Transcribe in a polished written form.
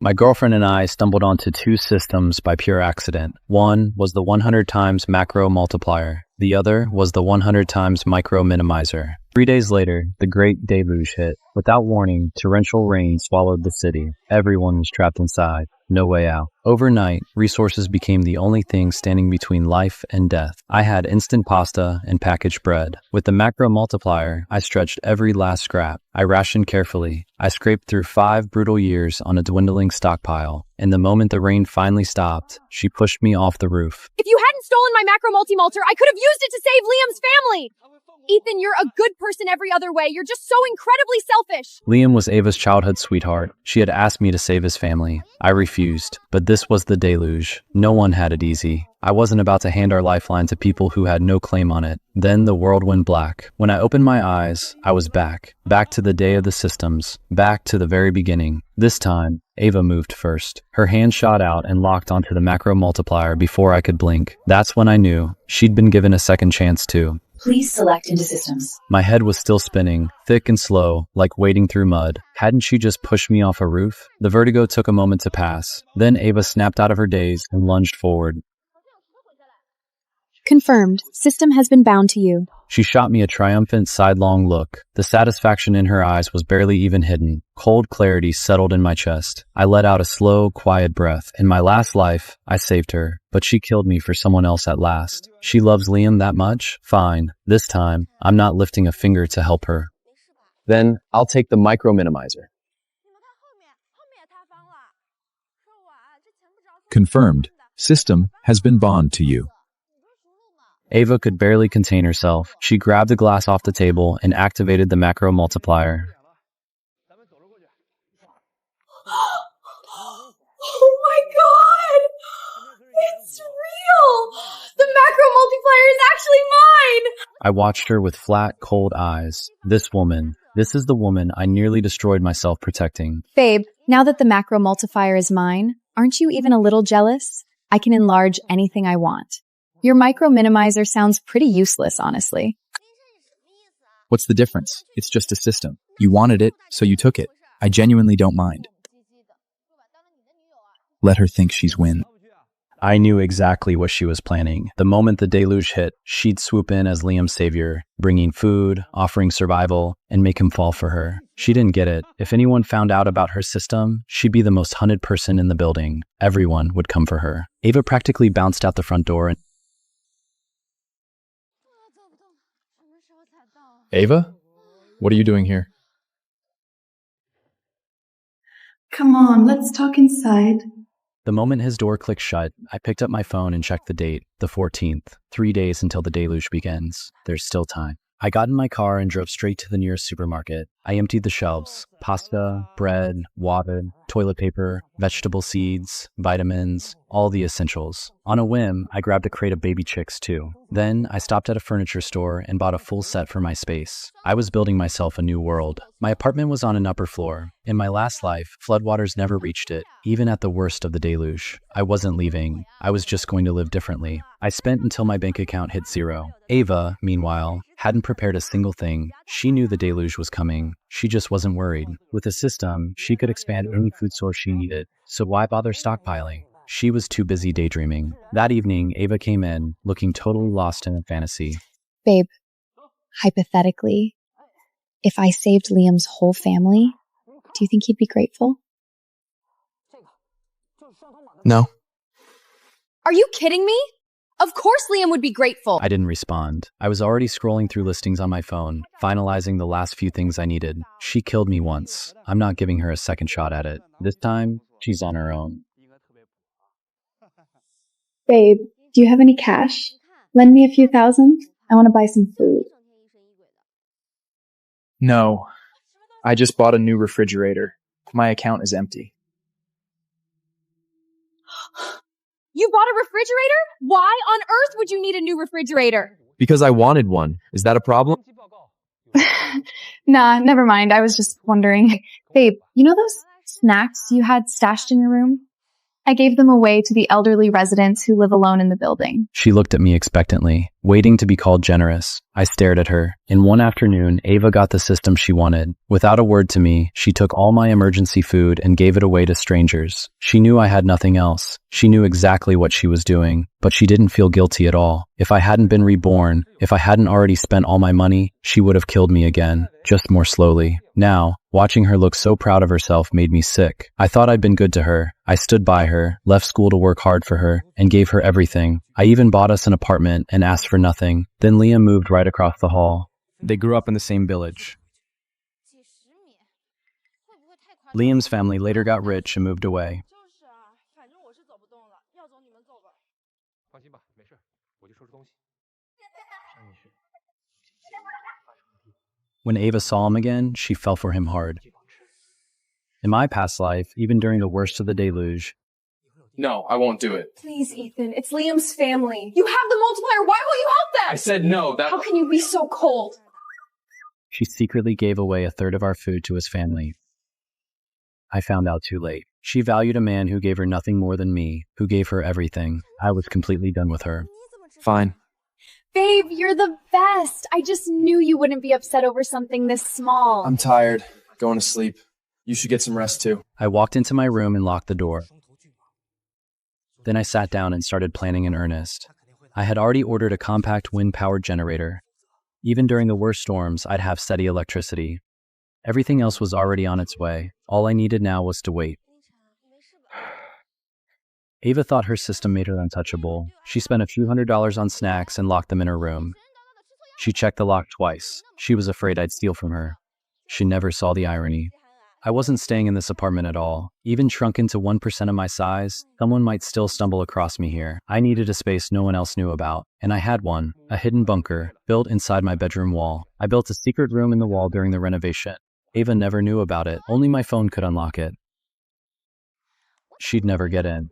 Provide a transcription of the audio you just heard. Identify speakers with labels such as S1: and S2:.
S1: My girlfriend and I stumbled onto two systems by pure accident. One was the 100 times macro multiplier. The other was the 100 times micro minimizer. 3 days later, the great deluge hit. Without warning, torrential rain swallowed the city. Everyone was trapped inside. No way out. Overnight, resources became the only thing standing between life and death. I had instant pasta and packaged bread. With the macro multiplier, I stretched every last scrap. I rationed carefully. I scraped through 5 brutal years on a dwindling stockpile. And the moment the rain finally stopped, she pushed me off the roof.
S2: If you hadn't stolen my macro multi-malter, I could have used it to save Liam's family! Ethan, you're a good person every other way. You're just so incredibly selfish.
S1: Liam was Ava's childhood sweetheart. She had asked me to save his family. I refused, but this was the deluge. No one had it easy. I wasn't about to hand our lifeline to people who had no claim on it. Then the world went black. When I opened my eyes, I was back. Back to the day of the systems. Back to the very beginning. This time, Ava moved first. Her hand shot out and locked onto the macro multiplier before I could blink. That's when I knew she'd been given a second chance too.
S3: Please select into systems.
S1: My head was still spinning, thick and slow, like wading through mud. Hadn't she just pushed me off a roof? The vertigo took a moment to pass. Then Ava snapped out of her daze and lunged forward.
S2: Confirmed. System has been bound to you.
S1: She shot me a triumphant sidelong look. The satisfaction in her eyes was barely even hidden. Cold clarity settled in my chest. I let out a slow, quiet breath. In my last life, I saved her, but she killed me for someone else at last. She loves Liam that much? Fine. This time, I'm not lifting a finger to help her.
S4: Then I'll take the micro minimizer.
S5: Confirmed. System has been bound to you.
S1: Ava could barely contain herself. She grabbed the glass off the table and activated the macro multiplier.
S2: Oh my god! It's real! The macro multiplier is actually mine!
S1: I watched her with flat, cold eyes. This is the woman I nearly destroyed myself protecting.
S2: Babe, now that the macro multiplier is mine, aren't you even a little jealous? I can enlarge anything I want. Your micro minimizer sounds pretty useless, honestly.
S5: What's the difference? It's just a system. You wanted it, so you took it. I genuinely don't mind. Let her think she's win.
S1: I knew exactly what she was planning. The moment the deluge hit, she'd swoop in as Liam's savior, bringing food, offering survival, and make him fall for her. She didn't get it. If anyone found out about her system, she'd be the most hunted person in the building. Everyone would come for her. Ava practically bounced out the front door and
S4: Ava? What are you doing here?
S6: Come on, let's talk inside.
S1: the moment his door clicked shut, I picked up my phone and checked the date, the 14th, 3 days until the deluge begins. There's still time. I got in my car and drove straight to the nearest supermarket. I emptied the shelves. Pasta, bread, water, toilet paper, vegetable seeds, vitamins, all the essentials. On a whim, I grabbed a crate of baby chicks too. Then I stopped at a furniture store and bought a full set for my space. I was building myself a new world. My apartment was on an upper floor. In my last life, floodwaters never reached it, even at the worst of the deluge. I wasn't leaving. I was just going to live differently. I spent until my bank account hit zero. Ava, meanwhile, hadn't prepared a single thing. She knew the deluge was coming. She just wasn't worried. With a system, she could expand any food source she needed. So why bother stockpiling? She was too busy daydreaming. That evening, Ava came in, looking totally lost in a fantasy.
S2: Babe, hypothetically, if I saved Liam's whole family, do you think he'd be grateful?
S4: No.
S2: Are you kidding me? Of course Liam would be grateful.
S1: I didn't respond. I was already scrolling through listings on my phone, finalizing the last few things I needed. She killed me once. I'm not giving her a second shot at it. This time, she's on her own.
S6: Babe, do you have any cash? Lend me a few thousand. I want to buy some food.
S4: No. I just bought a new refrigerator. My account is empty.
S2: You bought a refrigerator? Why on earth would you need a new refrigerator?
S4: Because I wanted one. Is that a problem?
S6: Nah, never mind. I was just wondering. Babe, you know those snacks you had stashed in your room? I gave them away to the elderly residents who live alone in the building.
S1: She looked at me expectantly. waiting to be called generous. I stared at her. In one afternoon, Ava got the system she wanted. Without a word to me, she took all my emergency food and gave it away to strangers. She knew I had nothing else. She knew exactly what she was doing, but she didn't feel guilty at all. If I hadn't been reborn, if I hadn't already spent all my money, she would have killed me again, just more slowly. Now, watching her look so proud of herself made me sick. I thought I'd been good to her. I stood by her, left school to work hard for her, and gave her everything. I even bought us an apartment and asked for nothing. Then Liam moved right across the hall.
S5: They grew up in the same village.
S1: Liam's family later got rich and moved away. When Ava saw him again, she fell for him hard. In my past life, even during the worst of the deluge,
S4: No, I won't do it.
S7: Please, Ethan, it's Liam's family. You have the multiplier. Why won't you help them?
S4: I said no,
S7: How can you be so cold?
S1: she secretly gave away a third of our food to his family. I found out too late. She valued a man who gave her nothing more than me, who gave her everything. I was completely done with her.
S4: Fine.
S6: Babe, you're the best. I just knew you wouldn't be upset over something this small.
S4: I'm tired. Going to sleep. You should get some rest too.
S1: I walked into my room and locked the door. Then I sat down and started planning in earnest. I had already ordered a compact wind-powered generator. Even during the worst storms, I'd have steady electricity. Everything else was already on its way. All I needed now was to wait. Ava thought her system made her untouchable. She spent a few $100s on snacks and locked them in her room. She checked the lock twice. She was afraid I'd steal from her. She never saw the irony. I wasn't staying in this apartment at all. Even shrunken to 1% of my size, someone might still stumble across me here. I needed a space no one else knew about, and I had one, a hidden bunker, built inside my bedroom wall. I built a secret room in the wall during the renovation. Ava never knew about it. Only my phone could unlock it. She'd never get in.